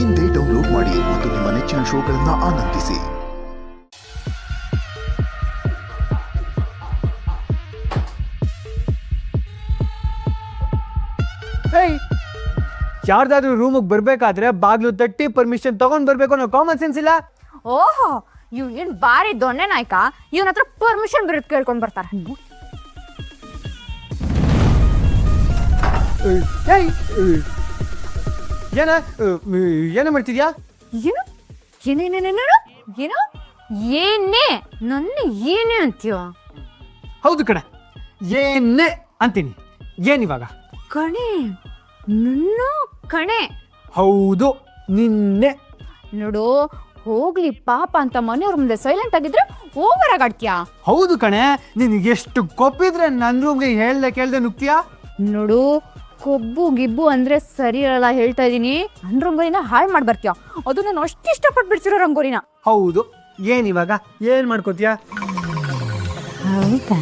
ಇಂದೇ ಡೌನ್ಲೋಡ್ ಮಾಡಿ ಮತ್ತು ನಿಮ್ಮ ನೆಚ್ಚಿನ ಶೋಗಳನ್ನು ಆನಂದಿಸಿ. ಯಾರ್ದಾದ್ರೂ ರೂಮಿಗೆ ಬರ್ಬೇಕಾದ್ರೆ ಬಾಗ್ಲು ತಟ್ಟಿ ಪರ್ಮಿಷನ್ ತಗೊಂಡ್ ಬರ್ಬೇಕು ಅನ್ನೋ ಕಾಮನ್ ಸೆನ್ಸ್ ಇಲ್ಲ. ಓಹೋ, ಇವ್ ಏನ್ ಬಾರಿ ದೊಣ್ಣೆ ನಾಯ್ಕ. ಇವನ ಹತ್ರ ಪರ್ಮಿಷನ್ ಬರೋದ್ ಕೇಳ್ಕೊಂಡ್ ಬರ್ತಾರ. ಏನ ಮಾಡ್ತಿದ್ಯಾ? ಏನು ಏನೇನೇನೇನು ಏನು ಏನೇ ನನ್ನ ಏನೇ ಅಂತೀಯ? ಹೌದು ಕಣೆ, ಏನೇ ಅಂತೀನಿ. ಏನಿವಾಗ? ಕಣೆ ನನ್ನ ಕಣೆ. ಹೌದು, ನಿನ್ನೆ. ನೋಡು, ಹೋಗ್ಲಿ ಪಾಪ ಅಂತ ಮನೆಯವ್ರ ಮುಂದೆ ಸೈಲೆಂಟ್ ಆಗಿದ್ರೆ ಓವರ್ ಆಗಾಡ್ತೀಯಾ? ಹೌದು ಕಣೆ, ನಿನಗೆ ಎಷ್ಟು ಕೊಪ್ಪಿದ್ರೆ ನನ್ನ ರೂಮ್ಗೆ ಹೇಳ್ದೆ ಕೇಳ್ದೆ ನುಗ್ತೀಯಾ? ನೋಡು, ಕೊಬ್ಬು ಗಿಬ್ಬು ಅಂದ್ರೆ ಸರಿ ಇರಲ್ಲ ಹೇಳ್ತಾ ಇದೀನಿ. ನನ್ ರಂಗೋಲಿನ ಹಾಳು ಮಾಡಿ ಬರ್ತೀಯ. ಅದು ನಾನು ಅಷ್ಟು ಇಷ್ಟಪಟ್ಟು ಬಿಡ್ಸಿರೋ ರಂಗೋಲಿನ. ಹೌದು, ಏನಿವಾಗ? ಏನ್ ಮಾಡ್ಕೋತೀಯಾ? ಹೌದಾ?